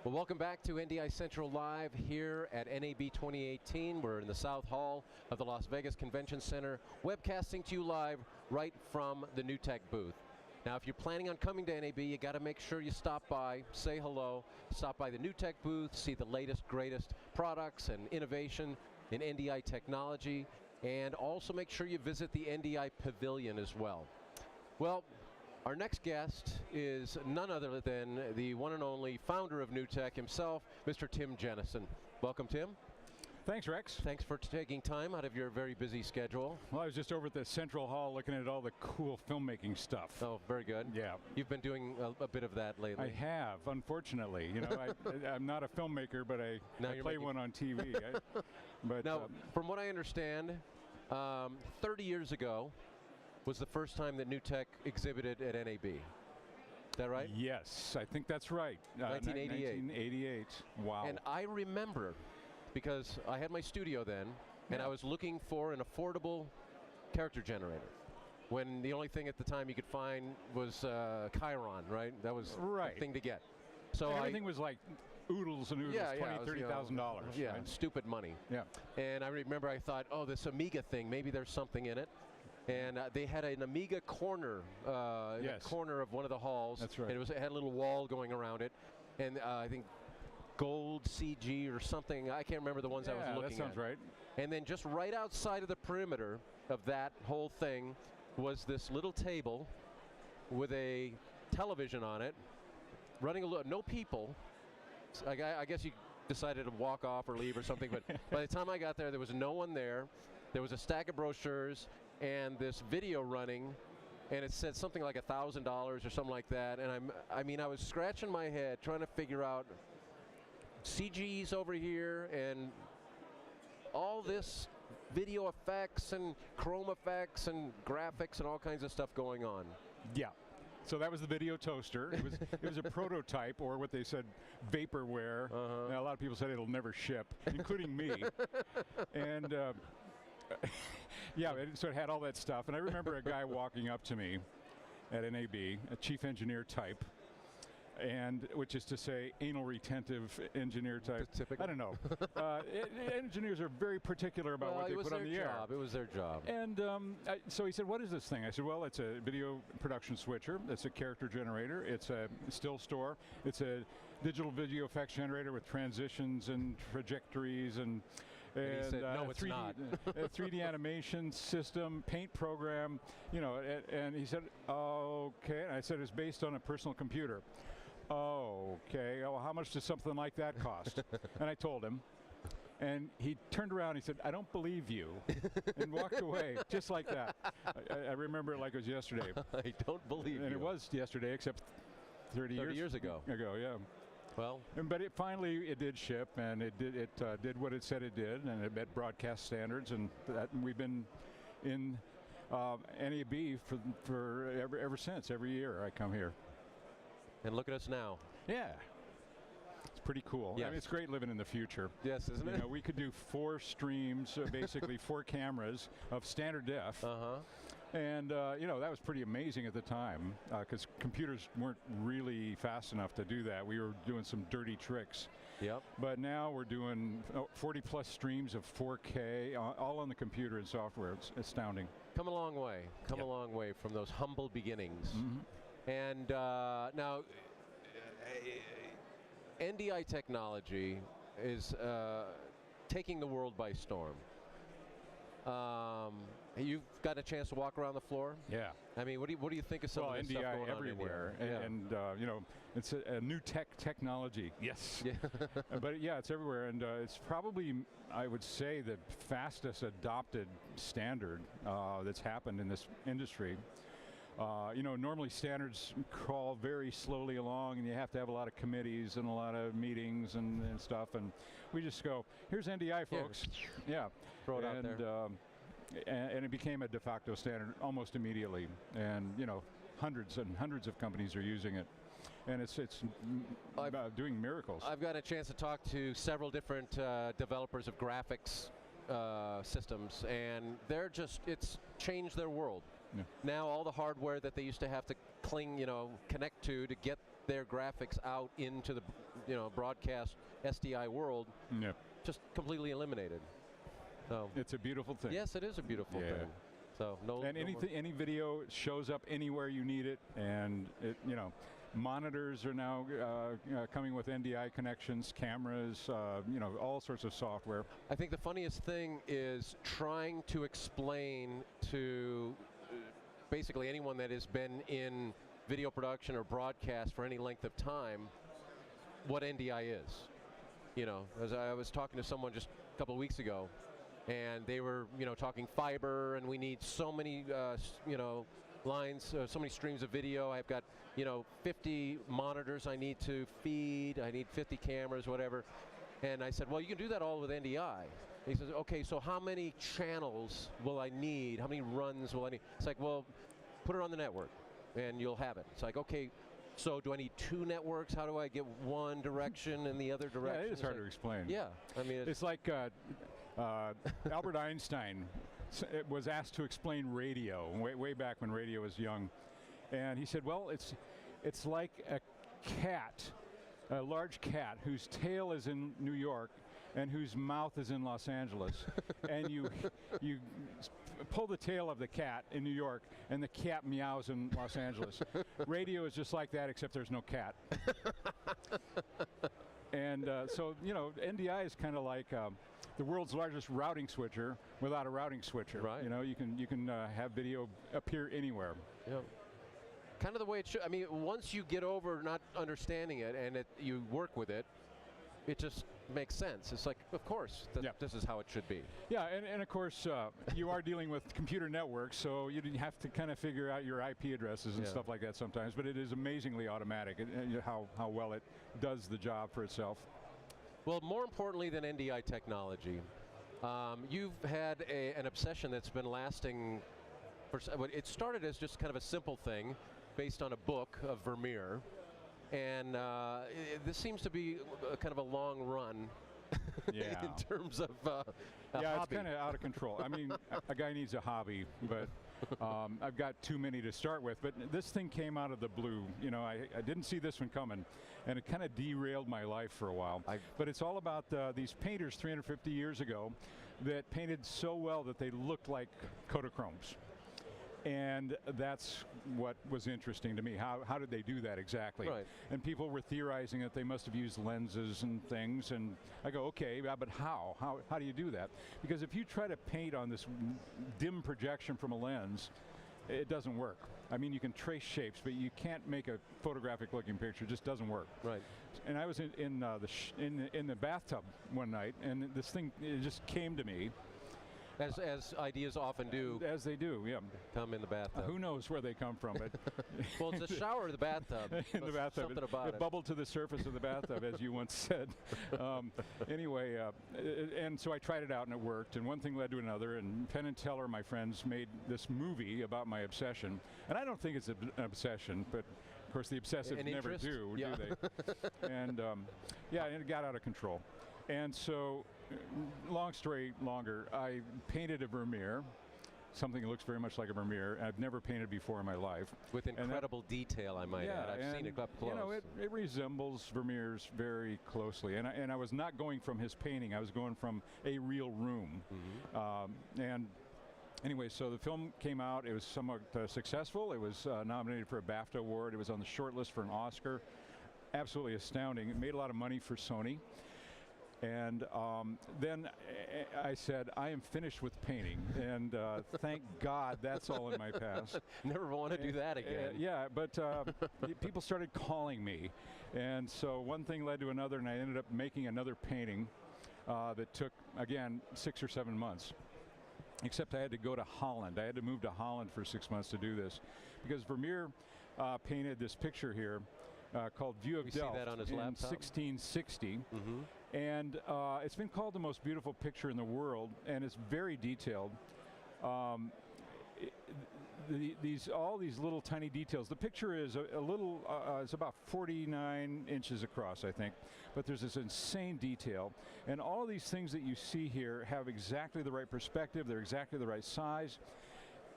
Well, welcome back to NDI Central Live here at NAB 2018. We're in the South Hall of the Las Vegas Convention Center, webcasting to you live right from the NewTek booth. Now, if you're planning on coming to NAB, you got to make sure you stop by, say hello, stop by the NewTek booth, see the latest, greatest products and innovation in NDI technology, and also make sure you visit the NDI Pavilion as well. Well, our next guest is none other than the one and only founder of NewTek himself, Mr. Tim Jenison. Welcome, Tim. Thanks, Rex. Thanks for taking time out of your very busy schedule. Well, I was just over at the Central Hall looking at all the cool filmmaking stuff. Oh, very good. Yeah. You've been doing a bit of that lately. I have, unfortunately. You know, I'm not a filmmaker, but I play one on TV. Now, from what I understand, 30 years ago was the first time that NewTek exhibited at NAB. Is that right? Yes, I think that's right. 1988. 1988. Wow. And I remember, because I had my studio then, and I was looking for an affordable character generator, when the only thing at the time you could find was Chiron, right? That was the thing to get. So everything was like oodles and oodles, $20,000, $30,000. Yeah, right? stupid money. Yeah. And I remember I thought, oh, this Amiga thing, maybe there's something in it. And they had an Amiga corner, in the corner of one of the halls. That's right. And it had a little wall going around it. And I think Gold CG or something, I can't remember the ones I was looking at. That sounds right. And then just right outside of the perimeter of that whole thing was this little table with a television on it, running a little, no people. I guess you decided to walk off or leave or something, but by the time I got there, there was no one there. There was a stack of brochures and this video running, and it said something like $1,000 or something like that. And I mean, I was scratching my head trying to figure out CGs over here and all this video effects and chrome effects and graphics and all kinds of stuff going on. Yeah. So that was the video toaster. It was a prototype, or what they said, vaporware. Now, a lot of people said it'll never ship, including me. And yeah, so it had all that stuff. And I remember a guy walking up to me at NAB, a chief engineer type, and which is to say anal retentive engineer type. I don't know. Engineers are very particular about what they put on the air. It was their job. And so he said, what is this thing? I said, well, it's a video production switcher. It's a character generator. It's a still store. It's a digital video effects generator with transitions and trajectories and he said, no, it's not. A 3D animation system, paint program, you know, and he said, okay. And I said, it's based on a personal computer. Okay, well, how much does something like that cost? And I told him. And he turned around and he said, I don't believe you, and walked away, just like that. I remember it like it was yesterday. I don't believe you. And it was yesterday, except 30 years ago. Yeah. Well, but it finally did ship, and it did what it said it did, and it met broadcast standards, and we've been in NAB for ever since. Every year I come here. And look at us now. Yeah. It's pretty cool. Yes. I mean, it's great living in the future. Yes, isn't it? You know, we could do 4 streams, basically 4 cameras of standard def. And, you know, that was pretty amazing at the time because computers weren't really fast enough to do that. We were doing some dirty tricks. Yep. But now we're doing 40 plus streams of 4K, all on the computer and software. It's astounding. Come a long way. Come a long way from those humble beginnings. And now, NDI Technology is taking the world by storm. You've got a chance to walk around the floor. Yeah. I mean, what do you think of some of this stuff going everywhere. on in NDI? And you know, it's a NewTek Technology. Yes. Yeah. But yeah, it's everywhere, and it's probably, I would say, the fastest adopted standard that's happened in this industry. You know, normally standards crawl very slowly along, and you have to have a lot of committees and a lot of meetings and stuff. And we just go, here's NDI, folks. Yeah. Throw it out there. And it became a de facto standard almost immediately. And you know, hundreds and hundreds of companies are using it. And it's doing miracles. I've got a chance to talk to several different developers of graphics systems, and it's changed their world. Yeah. Now all the hardware that they used to have to connect to get their graphics out into the broadcast SDI world, just completely eliminated. So it's a beautiful thing. Yes, it is a beautiful thing. So any video shows up anywhere you need it, and monitors are now coming with NDI connections, cameras, all sorts of software. I think the funniest thing is trying to explain to basically anyone that has been in video production or broadcast for any length of time what NDI is. As I was talking to someone just a couple of weeks ago, and they were, talking fiber, and we need so many, lines, so many streams of video. I've got, 50 monitors I need to feed. I need 50 cameras, whatever. And I said, well, you can do that all with NDI. He says, okay, so how many channels will I need? How many runs will I need? It's like, well, put it on the network, and you'll have it. It's like, okay, so do I need 2 networks? How do I get one direction and the other direction? Yeah, it is hard to explain. Yeah, I mean, it's like Albert Einstein was asked to explain radio way back when radio was young, and he said, well, it's like a large cat whose tail is in New York and whose mouth is in Los Angeles, and you pull the tail of the cat in New York, and the cat meows in Los Angeles. Radio is just like that, except there's no cat. And so, NDI is kind of like the world's largest routing switcher without a routing switcher. Right. You can have video appear anywhere. Yeah. Kind of the way it should. I mean, once you get over not understanding it and you work with it, it just makes sense. It's like, of course, this is how it should be. Yeah, and of course, you are dealing with computer networks, so you have to kind of figure out your IP addresses and stuff like that sometimes, but it is amazingly automatic, how well it does the job for itself. Well, more importantly than NDI technology, you've had an obsession that's been lasting. It started as just kind of a simple thing based on a book of Vermeer. And this seems to be kind of a long run in terms of a hobby. It's kind of out of control. I mean, a guy needs a hobby, but I've got too many to start with. But this thing came out of the blue. I didn't see this one coming, and it kind of derailed my life for a while. But it's all about these painters 350 years ago that painted so well that they looked like Kodachromes. And that's what was interesting to me. How did they do that exactly? Right. And people were theorizing that they must have used lenses and things. And I go, okay, but how? How do you do that? Because if you try to paint on this dim projection from a lens, it doesn't work. I mean, you can trace shapes, but you can't make a photographic-looking picture. It just doesn't work. Right. And I was in the bathtub one night, and this thing it just came to me. As ideas often do. As they do, yeah. Come in the bathtub. Who knows where they come from? But well, it's a shower or the bathtub. In the bathtub. Something about it. It bubbled to the surface of the bathtub, as you once said. Anyway, and so I tried it out, and it worked. And one thing led to another. And Penn and Teller, my friends, made this movie about my obsession. And I don't think it's an obsession, but of course the obsessive never do they? And and it got out of control. And so, long story longer, I painted a Vermeer, something that looks very much like a Vermeer. I've never painted before in my life. With incredible detail, I might add. I've seen it up close. It resembles Vermeer's very closely. And I was not going from his painting. I was going from a real room. And anyway, so the film came out. It was somewhat successful. It was nominated for a BAFTA award. It was on the short list for an Oscar. Absolutely astounding. It made a lot of money for Sony. And then I said, I am finished with painting, and thank God that's all in my past. Never want to do that again. But people started calling me, and so one thing led to another, and I ended up making another painting that took, again, 6 or 7 months. Except I had to go to Holland. I had to move to Holland for 6 months to do this, because Vermeer painted this picture here called View of Delft in laptop? 1660. And it's been called the most beautiful picture in the world, and it's very detailed. All these little tiny details. The picture is a little, it's about 49 inches across, I think, but there's this insane detail. And all these things that you see here have exactly the right perspective, they're exactly the right size.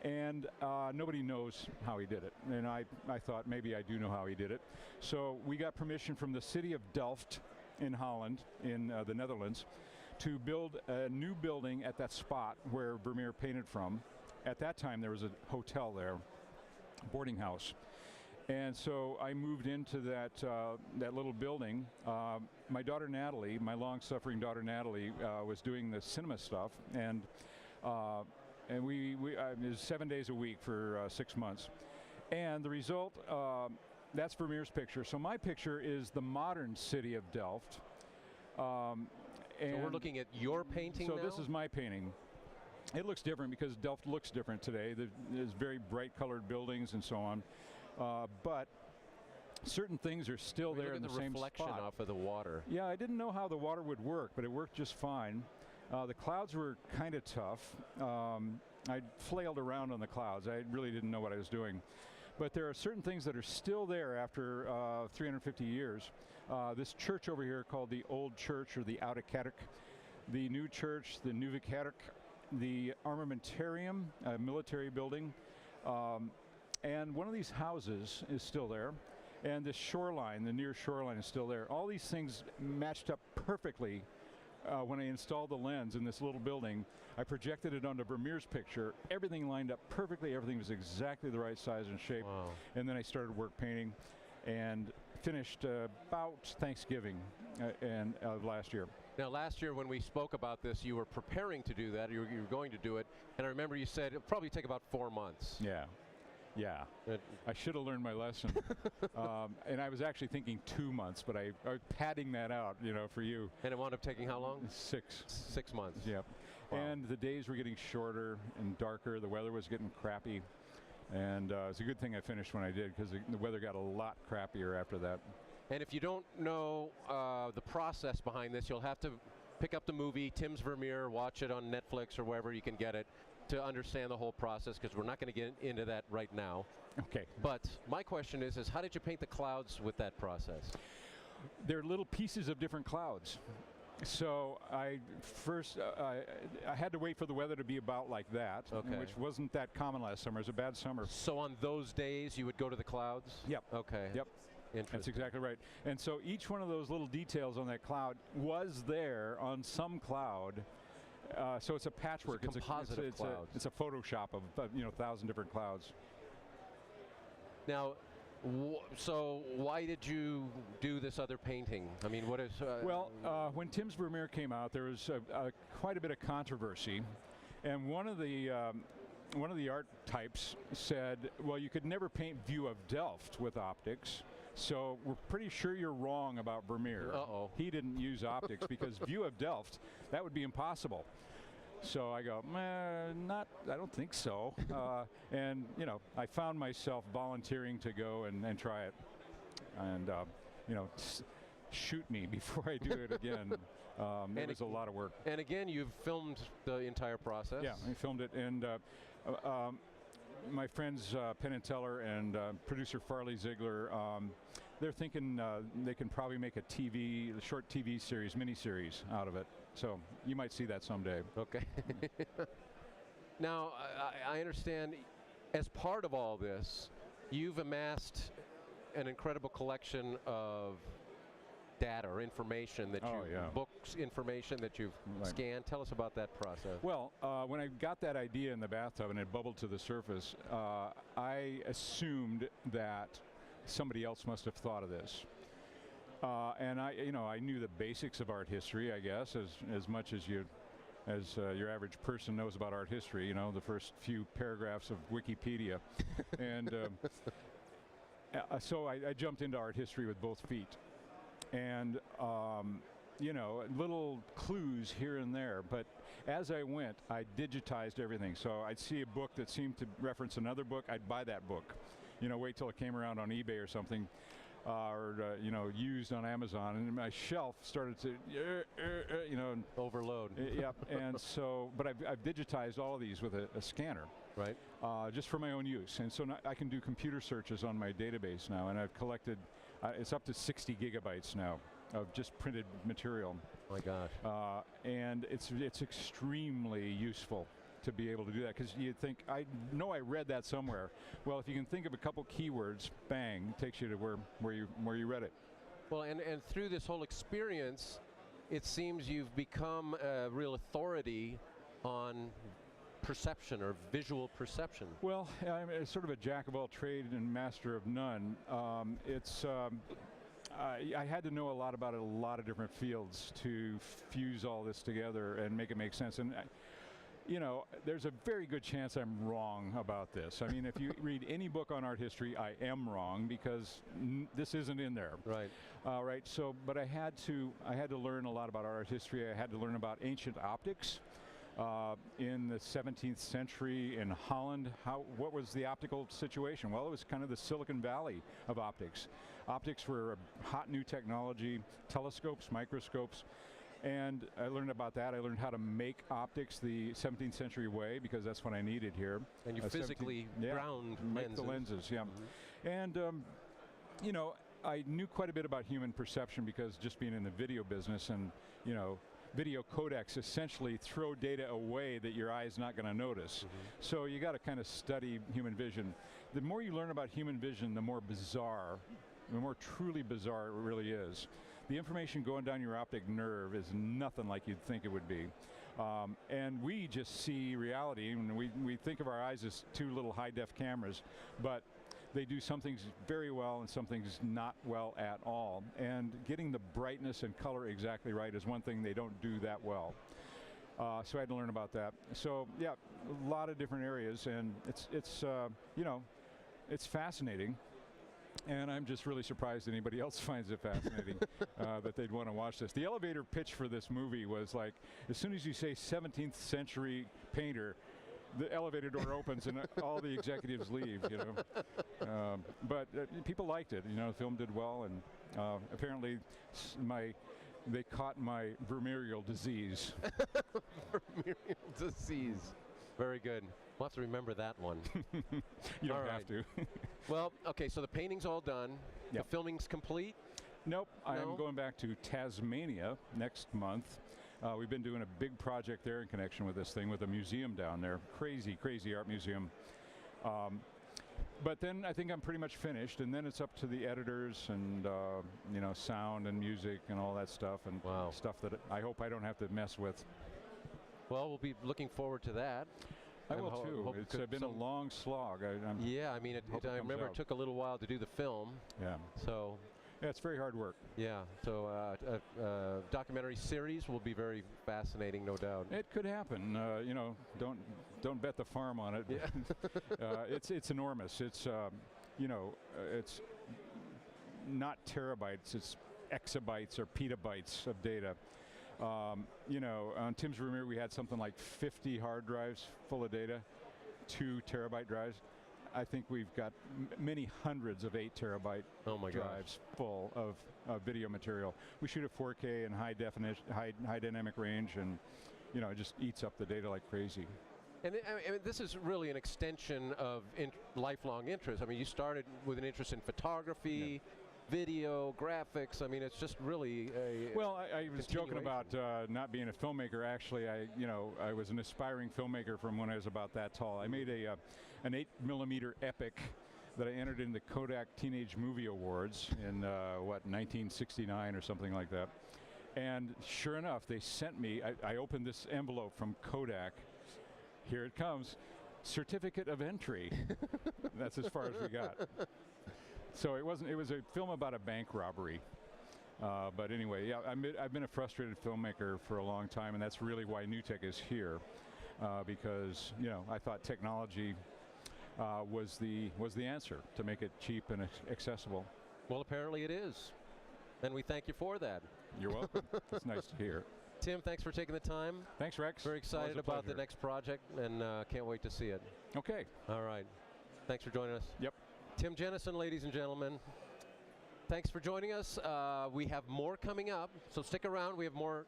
And nobody knows how he did it. And I thought maybe I do know how he did it. So we got permission from the city of Delft in Holland, in the Netherlands, to build a new building at that spot where Vermeer painted from. At that time, there was a hotel there, boarding house. And so I moved into that little building. My daughter Natalie, my long-suffering daughter Natalie, was doing the cinema stuff, and it was 7 days a week for 6 months. And the result, that's Vermeer's picture. So my picture is the modern city of Delft. So we're looking at your painting now? So this is my painting. It looks different because Delft looks different today. There's very bright colored buildings and so on. But certain things are still there in the same reflection spot. Off of the water. Yeah, I didn't know how the water would work, but it worked just fine. The clouds were kind of tough. I flailed around on the clouds. I really didn't know what I was doing. But there are certain things that are still there after 350 years. This church over here called the Old Church or the Oude Kerk, the New Church, the Nieuwe Kerk, the Armamentarium, a military building, and one of these houses is still there. And the shoreline, the near shoreline is still there. All these things matched up perfectly. When I installed the lens in this little building, I projected it onto Vermeer's picture. Everything lined up perfectly. Everything was exactly the right size and shape. Wow. And then I started work painting and finished about Thanksgiving of last year. Now, last year when we spoke about this, you were preparing to do that. You were going to do it. And I remember you said it'll probably take about 4 months. Yeah. Yeah, I should have learned my lesson. And I was actually thinking 2 months, but I was padding that out, for you. And it wound up taking how long? 6. 6 months. Yep. Wow. And the days were getting shorter and darker. The weather was getting crappy. And it's a good thing I finished when I did, because the weather got a lot crappier after that. And if you don't know the process behind this, you'll have to pick up the movie, Tim's Vermeer, watch it on Netflix or wherever you can get it, to understand the whole process, because we're not going to get into that right now. Okay. But my question is how did you paint the clouds with that process? They're little pieces of different clouds. So I had to wait for the weather to be about like that, which wasn't that common last summer. It was a bad summer. So on those days you would go to the clouds? Yep. Okay. Yep. That's exactly right. And so each one of those little details on that cloud was there on some cloud. So it's a patchwork. It's a composite of clouds. It's a Photoshop of 1,000 different clouds. Now, so why did you do this other painting? I mean, what is? Well, when Tim's Vermeer came out, there was quite a bit of controversy, and one of the art types said, "Well, you could never paint View of Delft with optics." So we're pretty sure you're wrong about Vermeer. Uh-oh. He didn't use optics because View of Delft, that would be impossible. So I go, I don't think so. And I found myself volunteering to go and try it. And shoot me before I do it again. It was a lot of work. And again, you've filmed the entire process. Yeah, I filmed it, and my friends Penn and Teller and producer Farley Ziegler, they're thinking they can probably make a short TV series, miniseries out of it. So you might see that someday. Okay. Now, I understand as part of all this, you've amassed an incredible collection of data or information that books information that you've scanned. Tell us about that process. Well, when I got that idea in the bathtub and it bubbled to the surface, I assumed that somebody else must have thought of this. And I knew the basics of art history, I guess, as much as your average person knows about art history. The first few paragraphs of Wikipedia, and so I jumped into art history with both feet. And little clues here and there, but as I went, I digitized everything. So I'd see a book that seemed to reference another book, I'd buy that book. Wait till it came around on eBay or something, or used on Amazon, and my shelf started to overload. Yep. And so, but I've digitized all of these with a scanner, right? Just for my own use, and so now I can do computer searches on my database now, and I've collected. It's up to 60 gigabytes now of just printed material. Oh my gosh. And it's extremely useful to be able to do that, because you think, I know I read that somewhere. Well, if you can think of a couple keywords, bang, it takes you to where you read it. Well, and through this whole experience, it seems you've become a real authority on perception or visual perception. Well, I'm sort of a jack of all trades and master of none. I had to know a lot about a lot of different fields to fuse all this together and make it make sense. And you know, there's a very good chance I'm wrong about this. I mean, if you read any book on art history, I am wrong, because this isn't in there. Right. Right. So, but I had to learn a lot about art history. I had to learn about ancient optics. In the 17th century in Holland, what was the optical situation? Well, it was kind of the Silicon Valley of optics. Optics were a hot new technology, telescopes, microscopes, and I learned about that. I learned how to make optics the 17th century way, because that's what I needed here. And you physically ground make the lenses, yeah. Mm-hmm. And you know, I knew quite a bit about human perception, because just being in the video business, and you know, video codecs essentially throw data away that your eye is not going to notice. Mm-hmm. So you got to kind of study human vision. The more you learn about human vision, the more bizarre, the more truly bizarre it really is. The information going down your optic nerve is nothing like you'd think it would be. And we just see reality, and we think of our eyes as two little high-def cameras, but they do some things very well and some things not well at all. And getting the brightness and color exactly right is one thing they don't do that well. So I had to learn about that. So yeah, a lot of different areas, and it's you know, it's fascinating. And I'm just really surprised anybody else finds it fascinating that they'd want to watch this. The elevator pitch for this movie was like, as soon as you say 17th century painter, the elevator door opens and all the executives leave, you know. But people liked it. You know, the film did well, and apparently they caught my Vermeerial disease. Vermeerial disease. Very good. We'll have to remember that one. You don't have to. Well, okay, so the painting's all done. Yep. The filming's complete? Nope. No? I'm going back to Tasmania next month. We've been doing a big project there in connection with this thing, with a museum down there. Crazy, crazy art museum. But then I think I'm pretty much finished, and then it's up to the editors and you know, sound and music and all that stuff, and stuff that I hope I don't have to mess with. Well, we'll be looking forward to that. I will too. It's been a long slog. Yeah, I mean, I remember it took a little while to do the film. Yeah. So. Yeah, it's very hard work. Yeah, so a documentary series will be very fascinating, no doubt. It could happen. You know, don't bet the farm on it. Yeah. It's enormous. It's you know, it's not terabytes. It's exabytes or petabytes of data. You know, on Tim's Vermeer, we had something like 50 hard drives full of data, 2 terabyte drives. I think we've got many hundreds of 8 terabyte drives full of video material. We shoot at 4K and high definition, high dynamic range, and you know, it just eats up the data like crazy. And I mean, this is really an extension of lifelong interest. I mean, you started with an interest in photography. Yeah. Video, graphics. I mean, it's just really a well, I was joking about not being a filmmaker. Actually, I was an aspiring filmmaker from when I was about that tall. I made an 8mm epic that I entered in the Kodak Teenage Movie Awards in 1969 or something like that. And sure enough, they sent me. I opened this envelope from Kodak. Here it comes, certificate of entry. That's as far as we got. So it wasn't. It was a film about a bank robbery. But anyway, yeah, I've been a frustrated filmmaker for a long time, and that's really why NewTek is here, because you know, I thought technology was the answer to make it cheap and accessible. Well, apparently it is, and we thank you for that. You're welcome. It's nice to hear. Tim, thanks for taking the time. Thanks, Rex. Very excited about the next project, and can't wait to see it. Okay. All right. Thanks for joining us. Yep. Tim Jenison, ladies and gentlemen. Thanks for joining us. We have more coming up, so stick around. We have more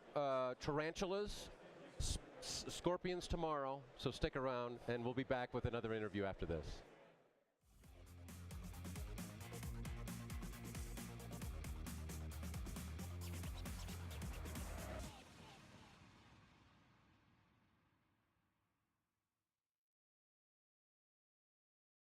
tarantulas, scorpions tomorrow, so stick around, and we'll be back with another interview after this.